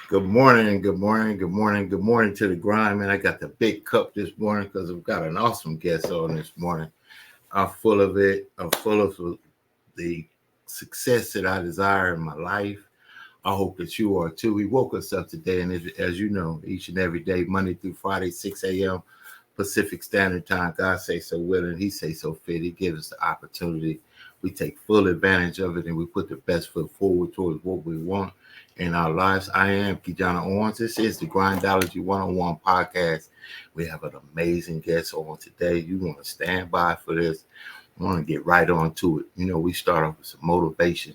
Good morning to the grind, man. I got the big cup this morning because I've got an awesome guest on this morning. I'm full of it. I'm full of the success that I desire in my life. I hope that you are too. We woke us up today, and as you know, each and every day, Monday through Friday, 6 a.m. Pacific Standard Time, God say so willing, He say so fit. He gives us the opportunity. We take full advantage of it, and we put the best foot forward towards what we want in our lives. I am KeJohnna Owens. This is the Grindology101 Podcast. We have an amazing guest on today. You want to stand by for this. I want to get right on to it. You know, we start off with some motivation,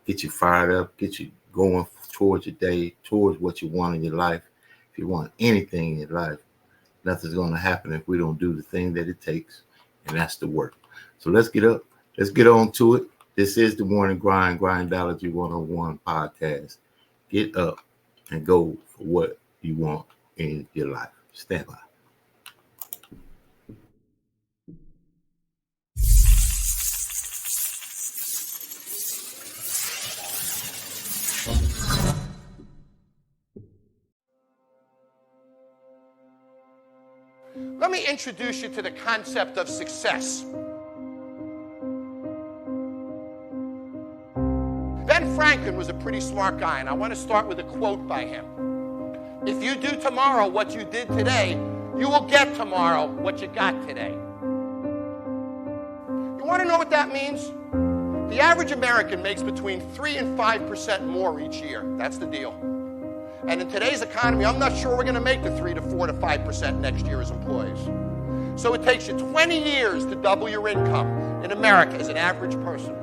get you fired up, get you going towards your day, towards what you want in your life. If you want anything in your life, nothing's going to happen if we don't do the thing that it takes, and that's the work. So let's get up. Let's get on to it. This is the Morning Grind Grindology101 Podcast. Get up and go for what you want in your life. Stand by. Let me introduce you to the concept of success. Ben Franklin was a pretty smart guy, and I want to start with a quote by him. If you do tomorrow what you did today, you will get tomorrow what you got today. You want to know what that means? The average American makes between 3 and 5% more each year. That's the deal. And in today's economy, I'm not sure we're going to make the 3 to 4 to 5% next year as employees. So it takes you 20 years to double your income in America as an average person.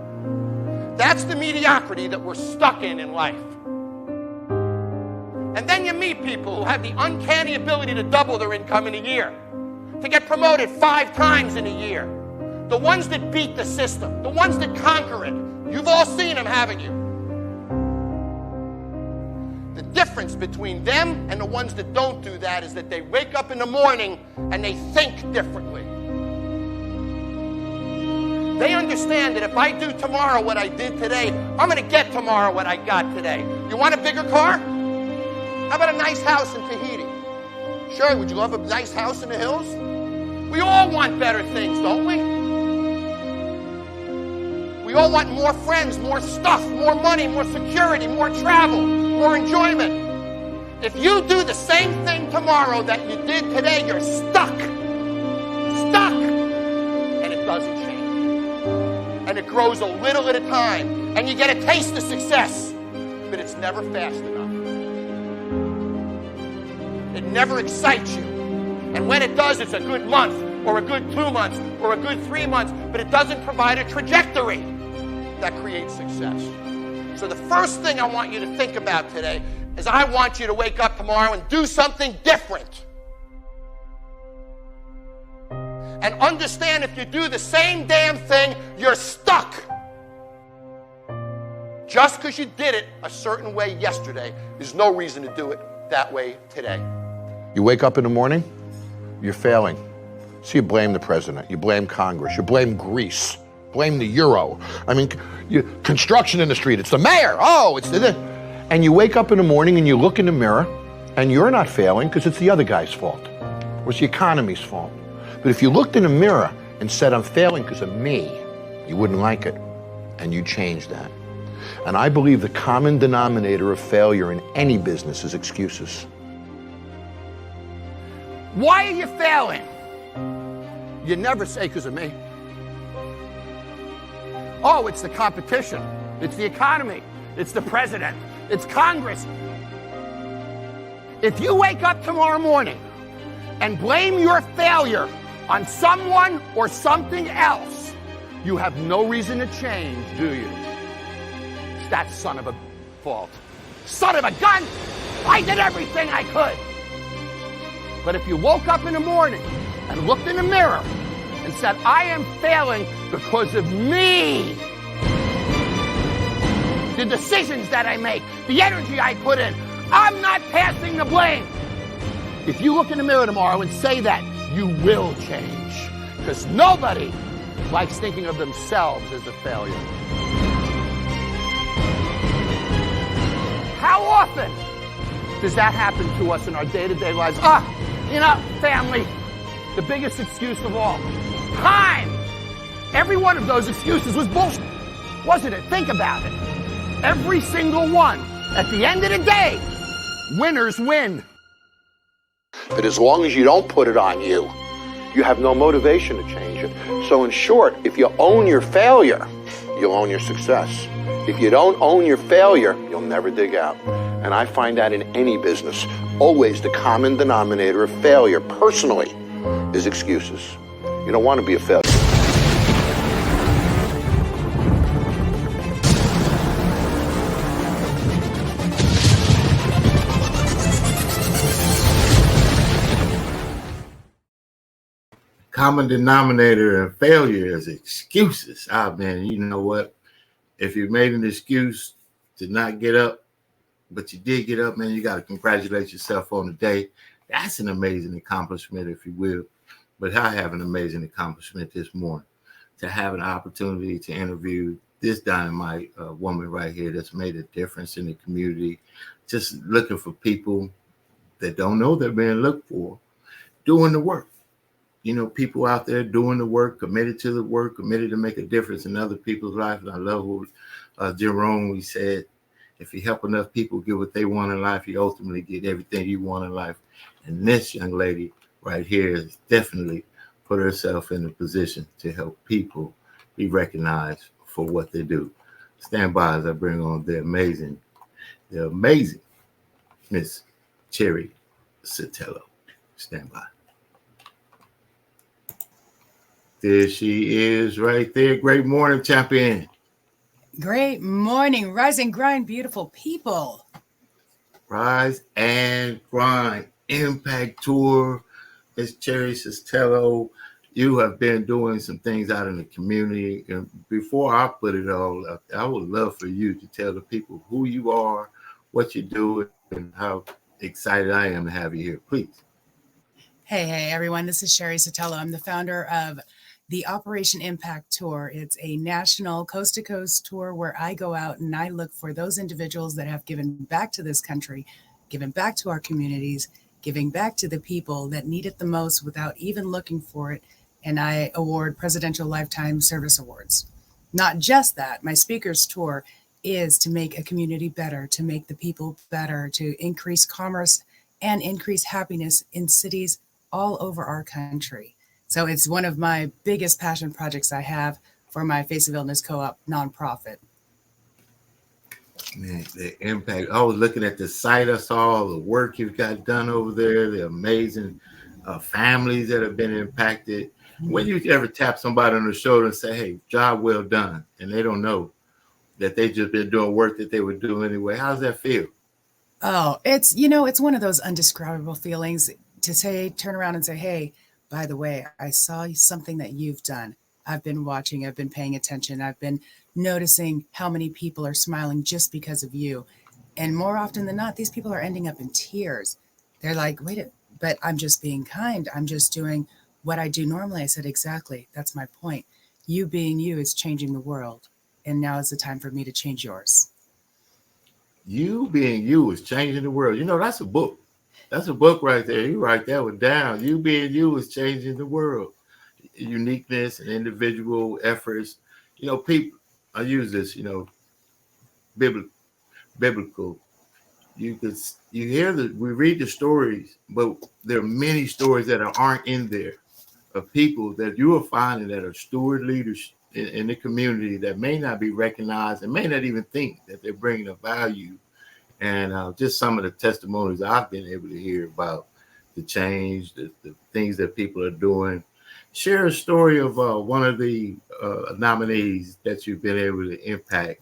That's the mediocrity that we're stuck in life. And then you meet people who have the uncanny ability to double their income in a year, to get promoted 5 times in a year. The ones that beat the system, the ones that conquer it. You've all seen them, haven't you? The difference between them and the ones that don't do that is that they wake up in the morning and they think differently. They understand that if I do tomorrow what I did today, I'm going to get tomorrow what I got today. You want a bigger car? How about a nice house in Tahiti? Sure, would you love a nice house in the hills? We all want better things, don't we? We all want more friends, more stuff, more money, more security, more travel, more enjoyment. If you do the same thing tomorrow that you did today, you're stuck. Stuck. And it doesn't change. And it grows a little at a time. And you get a taste of success. But it's never fast enough. It never excites you. And when it does, it's a good month, or a good 2 months, or a good 3 months. But it doesn't provide a trajectory that creates success. So the first thing I want you to think about today is I want you to wake up tomorrow and do something different. And understand if you do the same damn thing, you're stuck. Just because you did it a certain way yesterday, there's no reason to do it that way today. You wake up in the morning, you're failing. So you blame the president, you blame Congress, you blame Greece, blame the euro. I mean, construction industry, it's the mayor. Oh, it's the... And you wake up in the morning and you look in the mirror and you're not failing because it's the other guy's fault. Or it's the economy's fault. But if you looked in the mirror and said, I'm failing because of me, you wouldn't like it. And you change that. And I believe the common denominator of failure in any business is excuses. Why are you failing? You never say because of me. Oh, it's the competition. It's the economy. It's the president. It's Congress. If you wake up tomorrow morning and blame your failure on someone or something else, you have no reason to change, do you? It's that son of a fault. Son of a gun! I did everything I could. But if you woke up in the morning and looked in the mirror and said, I am failing because of me, the decisions that I make, the energy I put in, I'm not passing the blame. If you look in the mirror tomorrow and say that, you will change. Because nobody likes thinking of themselves as a failure. How often does that happen to us in our day-to-day lives? Family. The biggest excuse of all. Time. Every one of those excuses was bullshit, wasn't it? Think about it. Every single one. At the end of the day, winners win. But as long as you don't put it on you, you have no motivation to change it. So in short, if you own your failure, you'll own your success. If you don't own your failure, you'll never dig out. And I find that in any business. Always the common denominator of failure, personally, is excuses. You don't want to be a failure. Common denominator in failure is excuses. Man, you know what? If you made an excuse to not get up, but you did get up, man, you got to congratulate yourself on the day. That's an amazing accomplishment, if you will. But I have an amazing accomplishment this morning to have an opportunity to interview this dynamite woman right here that's made a difference in the community, just looking for people that don't know they're being looked for, doing the work. You know, people out there doing the work, committed to the work, committed to make a difference in other people's lives. And I love what Jerome said, if you help enough people get what they want in life, you ultimately get everything you want in life. And this young lady right here has definitely put herself in a position to help people be recognized for what they do. Stand by as I bring on the amazing Miss Cheri Sotelo. Stand by. There she is right there. Great morning, champion. Great morning. Rise and grind, beautiful people. Rise and Grind Impact Tour. It's Cheri Sotelo. You have been doing some things out in the community. And before I put it all up, I would love for you to tell the people who you are, what you do, and how excited I am to have you here. Please. Hey, everyone. This is Cheri Sotelo. I'm the founder of the Operation Impact Tour. It's a national coast-to-coast tour where I go out and I look for those individuals that have given back to this country, given back to our communities, giving back to the people that need it the most without even looking for it. And I award Presidential Lifetime Service Awards. Not just that, my speakers tour is to make a community better, to make the people better, to increase commerce and increase happiness in cities all over our country. So it's one of my biggest passion projects I have for my Face of Illness Co-op nonprofit. Man, the impact. I was looking at the site. I saw all the work you've got done over there, the amazing families that have been impacted. When you ever tap somebody on the shoulder and say, hey, job well done, and they don't know that they just been doing work that they would do anyway, how does that feel? Oh, it's one of those undescribable feelings to turn around and say, hey, by the way, I saw something that you've done. I've been watching, I've been paying attention. I've been noticing how many people are smiling just because of you. And more often than not, these people are ending up in tears. They're like, but I'm just being kind. I'm just doing what I do normally. I said, exactly. That's my point. You being you is changing the world. And now is the time for me to change yours. You being you is changing the world. You know, that's a book. That's a book right there. You write that one down. You being you is changing the world. Uniqueness and individual efforts. You know, people, I use this, biblical. We read the stories, but there are many stories that aren't in there of people that you are finding that are steward leaders in the community that may not be recognized and may not even think that they're bringing a value. And just some of the testimonies I've been able to hear about the change, the things that people are doing. Share a story of one of the nominees that you've been able to impact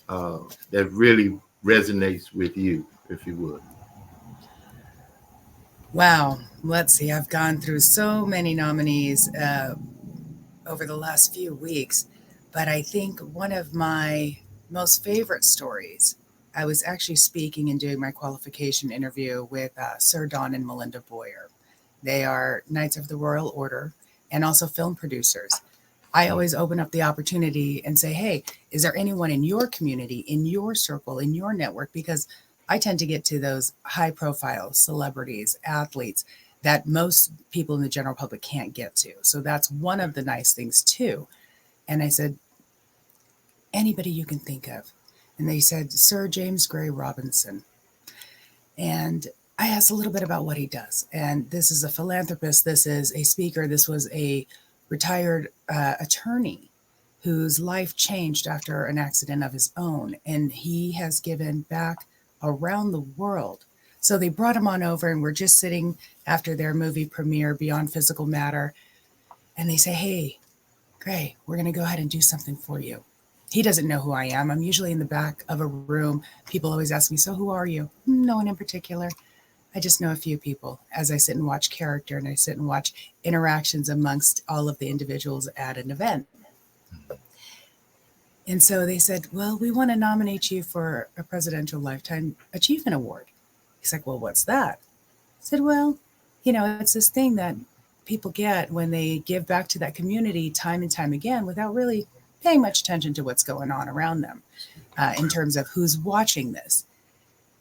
that really resonates with you, if you would. Wow. Let's see. I've gone through so many nominees over the last few weeks, but I think one of my most favorite stories, I was actually speaking and doing my qualification interview with Sir Don and Melinda Boyer. They are Knights of the Royal Order and also film producers. I always open up the opportunity and say, hey, is there anyone in your community, in your circle, in your network? Because I tend to get to those high profile celebrities, athletes that most people in the general public can't get to. So that's one of the nice things too. And I said, anybody you can think of. And they said, Sir James Gray Robinson. And I asked a little bit about what he does. And this is a philanthropist. This is a speaker. This was a retired attorney whose life changed after an accident of his own. And he has given back around the world. So they brought him on over, and we're just sitting after their movie premiere, Beyond Physical Matter. And they say, hey, Gray, we're going to go ahead and do something for you. He doesn't know who I am. I'm usually in the back of a room. People always ask me, so who are you? No one in particular. I just know a few people as I sit and watch character, and I sit and watch interactions amongst all of the individuals at an event. And so they said, well, we want to nominate you for a Presidential Lifetime Achievement Award. He's like, well, what's that? I said, well, it's this thing that people get when they give back to that community time and time again without really paying much attention to what's going on around them in terms of who's watching this.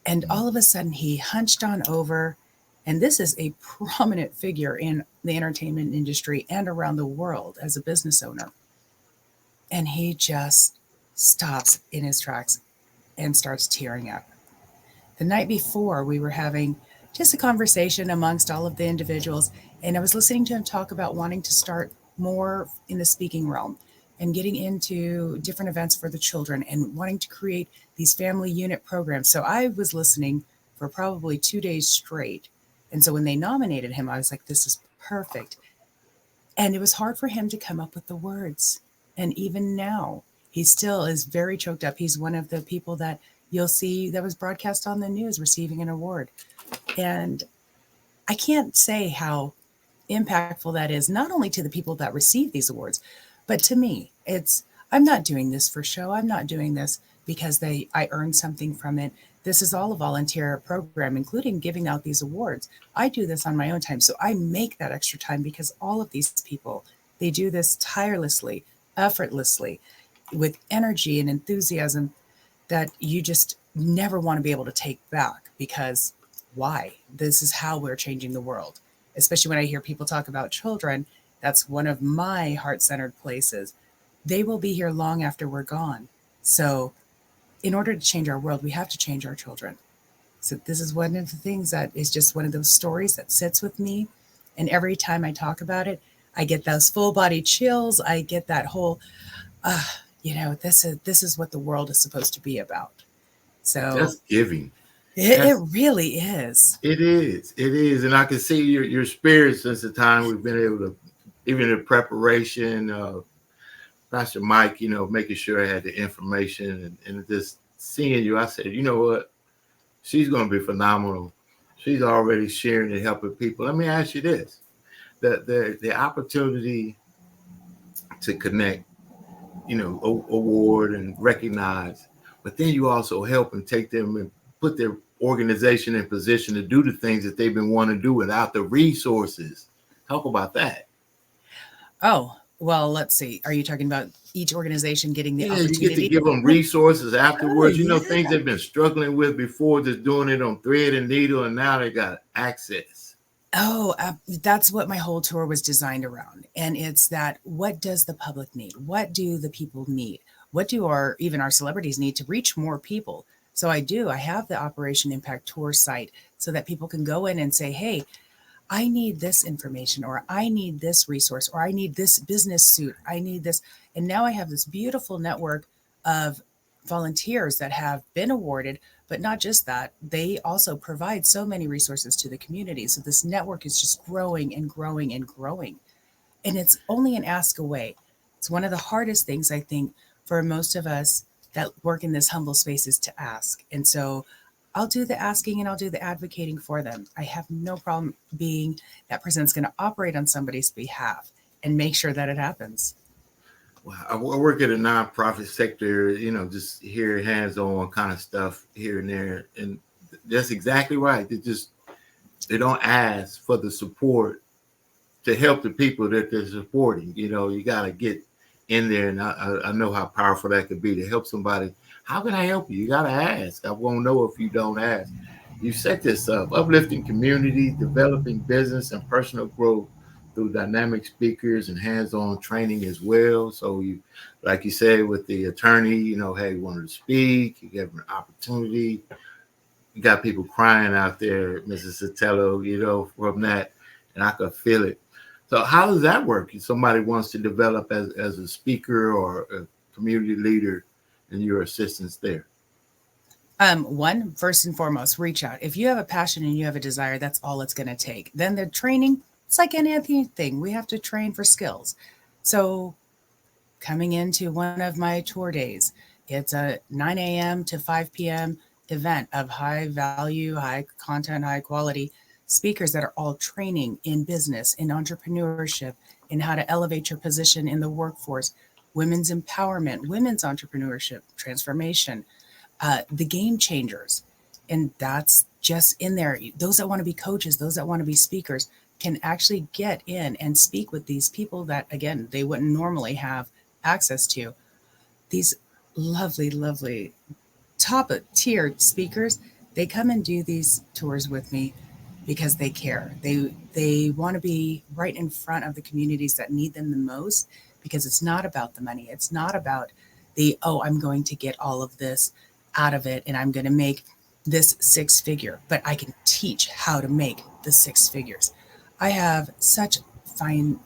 And all of a sudden he hunched on over, and this is a prominent figure in the entertainment industry and around the world as a business owner. And he just stops in his tracks and starts tearing up. The night before, we were having just a conversation amongst all of the individuals, and I was listening to him talk about wanting to start more in the speaking realm and getting into different events for the children and wanting to create these family unit programs. So I was listening for probably 2 days straight. And so when they nominated him, I was like, this is perfect. And it was hard for him to come up with the words. And even now, he still is very choked up. He's one of the people that you'll see that was broadcast on the news receiving an award. And I can't say how impactful that is, not only to the people that receive these awards, but to me. I'm not doing this for show. I'm not doing this because I earned something from it. This is all a volunteer program, including giving out these awards. I do this on my own time. So I make that extra time because all of these people, they do this tirelessly, effortlessly, with energy and enthusiasm that you just never want to be able to take back, because why? This is how we're changing the world. Especially when I hear people talk about children, that's one of my heart-centered places. They will be here long after we're gone. So in order to change our world, we have to change our children. So this is one of the things that is just one of those stories that sits with me. And every time I talk about it, I get those full body chills. I get that whole, this is what the world is supposed to be about. So that's giving. It really is. It is. And I can see your spirit since the time we've been able to, even in preparation, Pastor Mike, making sure I had the information and just seeing you, I said, you know what? She's going to be phenomenal. She's already sharing and helping people. Let me ask you this. The opportunity to connect, award and recognize, but then you also help and take them and put their organization in position to do the things that they've been wanting to do without the resources. Talk about that. Oh, well, let's see. Are you talking about each organization getting the opportunity? You get to give them resources afterwards. Things they've been struggling with before, just doing it on thread and needle, and now they got access. Oh, that's what my whole tour was designed around. And it's that, what does the public need? What do the people need? What do even our celebrities need to reach more people? So I have the Operation Impact Tour site so that people can go in and say, hey, I need this information, or I need this resource, or I need this business suit. I need this. And now I have this beautiful network of volunteers that have been awarded, but not just that, they also provide so many resources to the community. So this network is just growing and growing and growing. And it's only an ask away. It's one of the hardest things, I think, for most of us that work in this humble space, is to ask. And so I'll do the asking and I'll do the advocating for them. I have no problem being that person that's going to operate on somebody's behalf and make sure that it happens. Well, I work at a nonprofit sector, just here hands-on kind of stuff here and there. And that's exactly right. They don't ask for the support to help the people that they're supporting. You got to get in there. And I know how powerful that could be to help somebody How can I help you? You got to ask. I won't know if you don't ask. You set this up, uplifting communities, developing business and personal growth through dynamic speakers and hands-on training as well. So you, like you said, with the attorney, hey, you wanted to speak, you give them an opportunity. You got people crying out there, Mrs. Sotelo, from that, and I could feel it. So how does that work? If somebody wants to develop as a speaker or a community leader and your assistance there? One, first and foremost, reach out. If you have a passion and you have a desire, that's all it's going to take. Then the training, it's like anything. We have to train for skills. So coming into one of my tour days, it's a 9 a.m. to 5 p.m. event of high value, high content, high quality speakers that are all training in business, in entrepreneurship, in how to elevate your position in the workforce, women's empowerment, women's entrepreneurship, transformation, the game changers. And that's just in there. Those that want to be coaches, those that want to be speakers can actually get in and speak with these people that, again, they wouldn't normally have access to. These lovely, lovely top tier speakers, they come and do these tours with me because they care. They want to be right in front of the communities that need them the most, because it's not about the money. It's not about I'm going to get all of this out of it and I'm going to make this 6-figure, but I can teach how to make the 6 figures. I have such fine,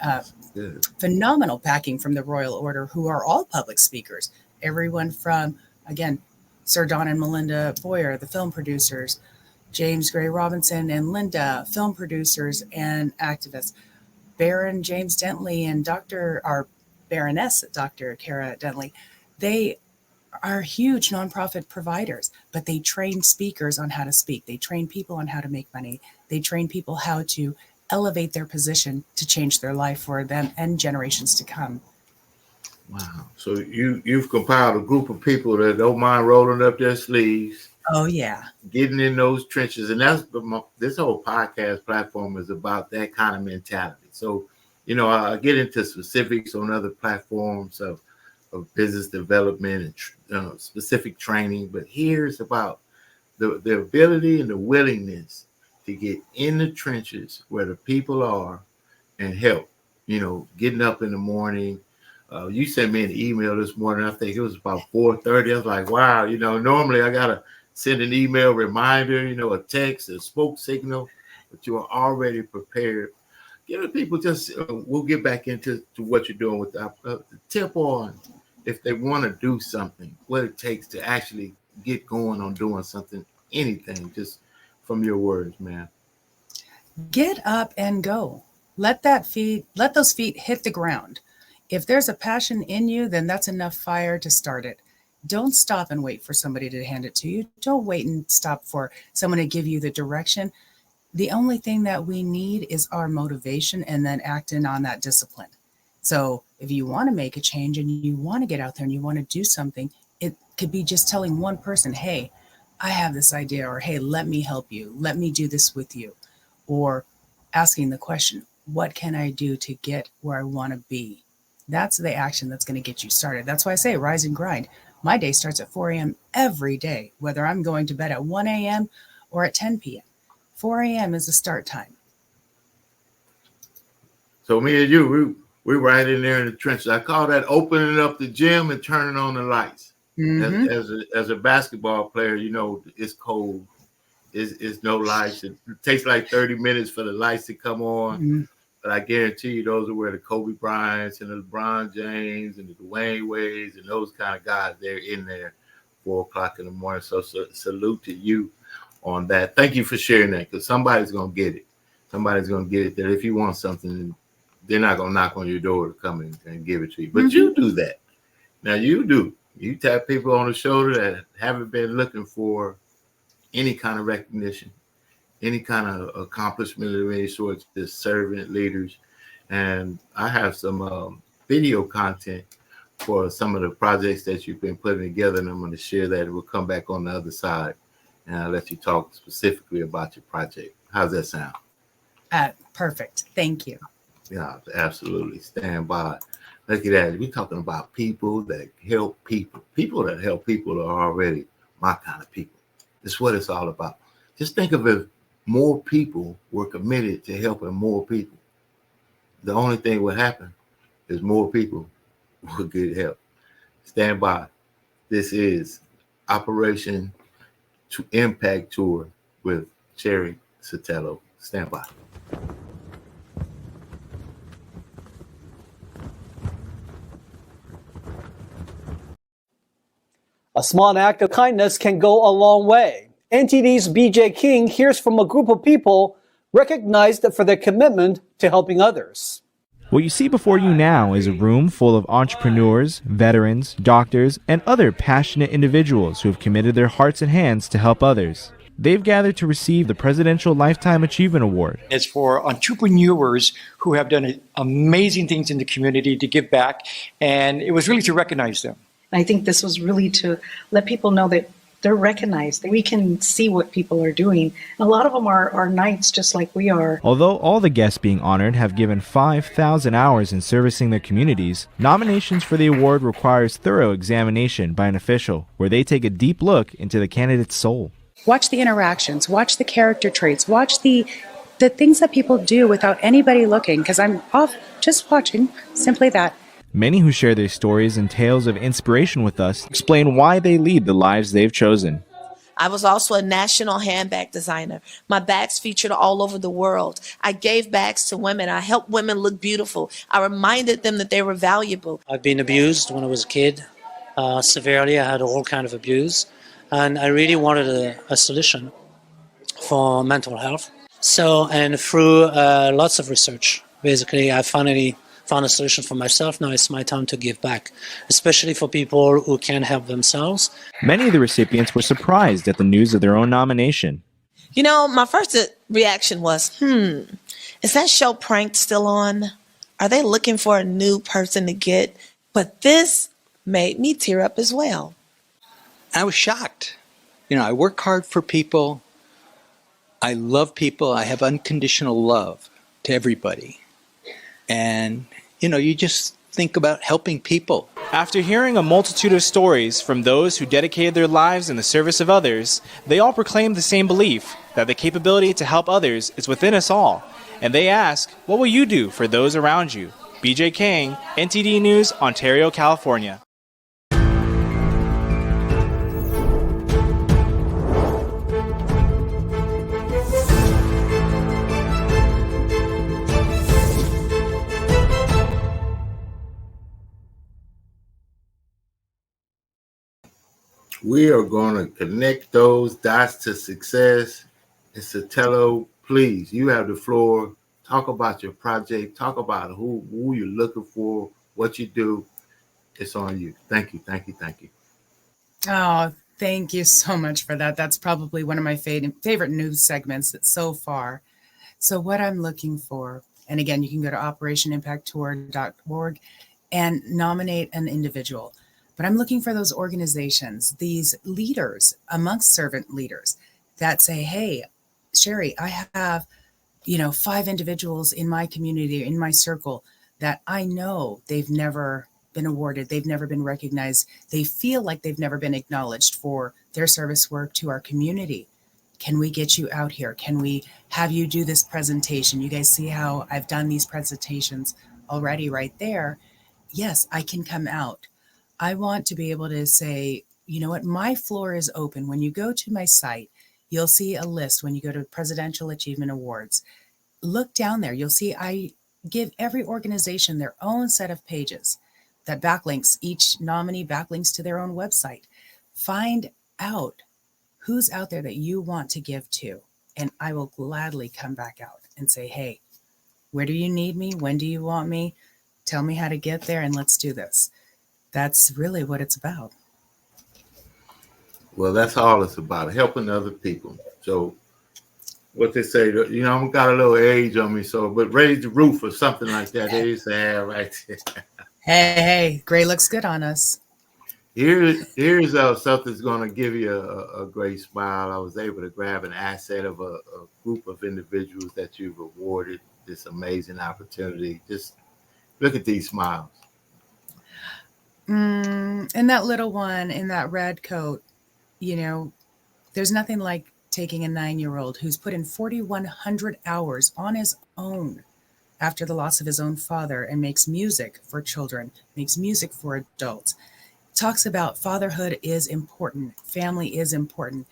phenomenal backing from the Royal Order, who are all public speakers. Everyone from, again, Sir Don and Melinda Boyer, the film producers, James Gray Robinson and Linda, film producers and activists, Baron James Dentley and Baroness Dr. Kara Dentley. They are huge nonprofit providers, but they train speakers on how to speak. They train people on how to make money. They train people how to elevate their position to change their life for them and generations to come. Wow. So you've compiled a group of people that don't mind rolling up their sleeves. Oh, yeah. Getting in those trenches. And that's this whole podcast platform is about that kind of mentality. So, I get into specifics on other platforms of business development and specific training. But here's about the ability and the willingness to get in the trenches where the people are and help, getting up in the morning. You sent me an email this morning. I think it was about 4:30. I was like, wow, normally I got to send an email reminder, a text, a smoke signal, but you are already prepared. Give the people we'll get back into what you're doing with the tip on if they want to do something, what it takes to actually get going on doing something, anything, just from your words, man. Get up and go. Let those feet hit the ground. If there's a passion in you, then that's enough fire to start it. Don't stop and wait for somebody to hand it to you. Don't wait and stop for someone to give you the direction. The only thing that we need is our motivation and then acting on that discipline. So if you want to make a change and you want to get out there and you want to do something, it could be just telling one person, hey, I have this idea, or hey, let me help you. Let me do this with you. Or asking the question, what can I do to get where I want to be? That's the action that's going to get you started. That's why I say rise and grind. My day starts at 4 a.m. every day, whether I'm going to bed at 1 a.m. or at 10 p.m. 4 a.m. is the start time. So me and you, we're right in there in the trenches. I call that opening up the gym and turning on the lights. Mm-hmm. As a basketball player, it's cold. It's no lights. It takes like 30 minutes for the lights to come on. Mm-hmm. But I guarantee you those are where the Kobe Bryants and the LeBron James and the Dwayne Wades and those kind of guys, they're in there 4 o'clock in the morning. So salute to you on that. Thank you for sharing that, because somebody's going to get it. Somebody's going to get it that if you want something, they're not going to knock on your door to come in and give it to you. But you do that. Now you do. You tap people on the shoulder that haven't been looking for any kind of recognition, any kind of accomplishment of any sort, just servant leaders. And I have some video content for some of the projects that you've been putting together, and I'm going to share that. We'll come back on the other side and I'll let you talk specifically about your project. How's that sound? Perfect. Thank you. Yeah, absolutely. Stand by. Look at that. We're talking about people that help people. People that help people are already my kind of people. That's what it's all about. Just think of if more people were committed to helping more people. The only thing would happen is more people would get help. Stand by. This is Operation to Impact Tour with Cheri, Sotelo. Stand by. A small act of kindness can go a long way. NTD's BJ King hears from a group of people recognized for their commitment to helping others. What you see before you now is a room full of entrepreneurs, veterans, doctors, and other passionate individuals who have committed their hearts and hands to help others. They've gathered to receive the Presidential Lifetime Achievement Award. It's for entrepreneurs who have done amazing things in the community to give back, and it was really to recognize them. I think this was really to let people know that they're recognized, that we can see what people are doing. And a lot of them are knights just like we are. Although all the guests being honored have given 5,000 hours in servicing their communities, nominations for the award requires thorough examination by an official, where they take a deep look into the candidate's soul. Watch the interactions, watch the character traits, watch the things that people do without anybody looking, because I'm off just watching, simply that. Many who share their stories and tales of inspiration with us explain why they lead the lives they've chosen. I was also a national handbag designer. My bags featured all over the world. I gave bags to women. I helped women look beautiful. I reminded them that they were valuable. I've been abused when I was a kid. Severely, I had all kind of abuse. And I really wanted a solution for mental health. So, and through lots of research, basically, I finally found a solution for myself. Now it's my time to give back, especially for people who can't help themselves. Many of the recipients were surprised at the news of their own nomination. You know, my first reaction was, is that show Pranked still on? Are they looking for a new person to get? But this made me tear up as well. I was shocked. You know, I work hard for people. I love people. I have unconditional love to everybody. And, you know, you just think about helping people. After hearing a multitude of stories from those who dedicated their lives in the service of others, they all proclaim the same belief, that the capability to help others is within us all. And they ask, what will you do for those around you? BJ King, NTD News, Ontario, California. We are going to connect those dots to success. And Sotelo, please, you have the floor. Talk about your project. Talk about who you're looking for, what you do. It's on you. Thank you, thank you, thank you. Oh, thank you so much for that. That's probably one of my favorite news segments so far. So what I'm looking for, and again, you can go to OperationImpactTour.org and nominate an individual. But I'm looking for those organizations, these leaders amongst servant leaders that say, hey, Cheri, I have, 5 individuals in my community, in my circle, that I know they've never been awarded. They've never been recognized. They feel like they've never been acknowledged for their service work to our community. Can we get you out here? Can we have you do this presentation? You guys see how I've done these presentations already right there. Yes, I can come out. I want to be able to say, you know what, my floor is open. When you go to my site, you'll see a list when you go to Presidential Achievement Awards. Look down there. You'll see I give every organization their own set of pages that backlinks, each nominee backlinks to their own website. Find out who's out there that you want to give to, and I will gladly come back out and say, hey, where do you need me? When do you want me? Tell me how to get there, and let's do this. That's really what it's about. Well, that's all it's about, helping other people. So what they say, I've got a little age on me, but raise the roof or something like that. They used to have right there. Hey, gray looks good on us. Here's something's going to give you a great smile. I was able to grab an asset of a group of individuals that you've awarded this amazing opportunity. Just look at these smiles. And that little one in that red coat, you know, there's nothing like taking a 9-year-old who's put in 4,100 hours on his own after the loss of his own father and makes music for children, makes music for adults, talks about fatherhood is important, family is important.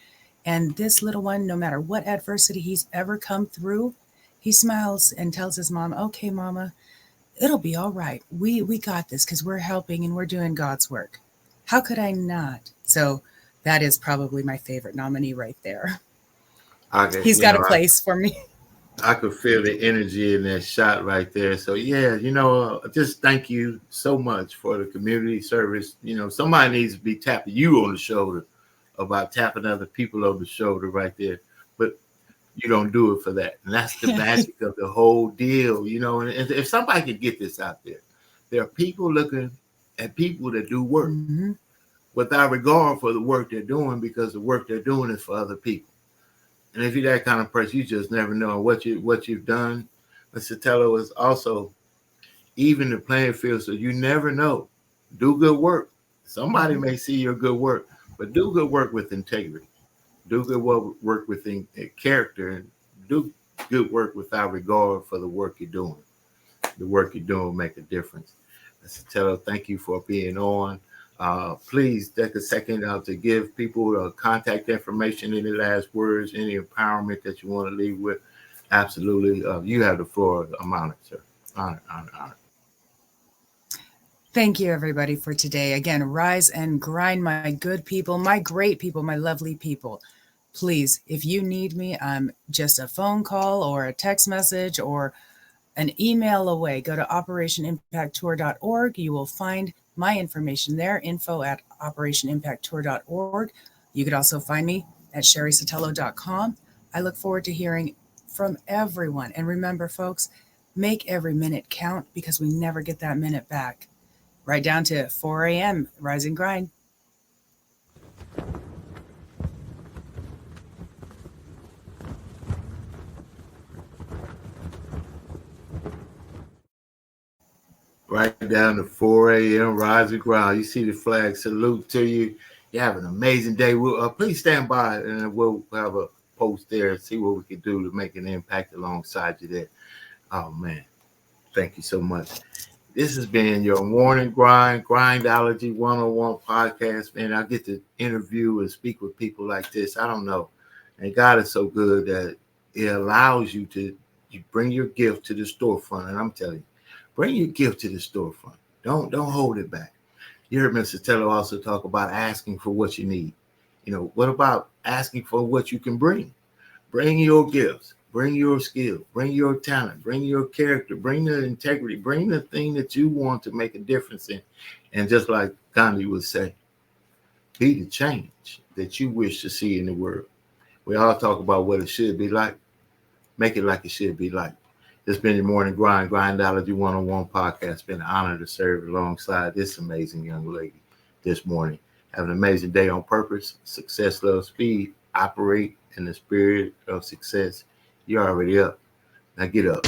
And this little one, no matter what adversity he's ever come through, he smiles and tells his mom, okay, mama, it'll be all right. We got this because we're helping and we're doing God's work. How could I not? So that is probably my favorite nominee right there. He's got a place for me. I could feel the energy in that shot right there. So yeah, just thank you so much for the community service. Somebody needs to be tapping you on the shoulder about tapping other people on the shoulder right there. But you don't do it for that. And that's the magic of the whole deal, And if somebody could get this out there are people looking at people that do work without regard for the work they're doing, because the work they're doing is for other people. And if you're that kind of person, you just never know what you've done. But Sotelo is also even the playing field, so you never know. Do good work. Somebody may see your good work, but do good work with integrity. Do good work with character, and do good work without regard for the work you're doing. The work you're doing will make a difference. Sotelo, thank you for being on. Please take a second to give people contact information, any last words, any empowerment that you want to leave with. Absolutely. You have the floor. I'm honored, sir. Honored. Thank you, everybody, for today. Again, rise and grind, my good people, my great people, my lovely people. Please, if you need me, I'm just a phone call or a text message or an email away. Go to OperationImpactTour.org. You will find my information there, info@OperationImpactTour.org. You could also find me at SheriSotelo.com. I look forward to hearing from everyone. And remember, folks, make every minute count, because we never get that minute back. Right down to 4 a.m., rise and grind. Right down to 4 a.m. rise and grind. You see the flag. Salute to you. You have an amazing day. We'll please stand by, and we'll have a post there and see what we can do to make an impact alongside you there. Oh man, thank you so much. This has been your Morning Grind Grindology101 Podcast. Man, I get to interview and speak with people like this. I don't know, and God is so good that it allows you bring your gift to the storefront. And I'm telling you, bring your gift to the storefront. Don't hold it back. You heard Mr. Sotelo also talk about asking for what you need. What about asking for what you can bring? Bring your gifts, bring your skill, bring your talent, bring your character, bring the integrity, bring the thing that you want to make a difference in. And just like Gandhi would say, be the change that you wish to see in the world. We all talk about what it should be like. Make it like it should be like. It's been your Morning Grind Grindology101 Podcast. It's been an honor to serve alongside this amazing young lady this morning. Have an amazing day on purpose. Success, love, speed. Operate in the spirit of success. You're already up. Now get up.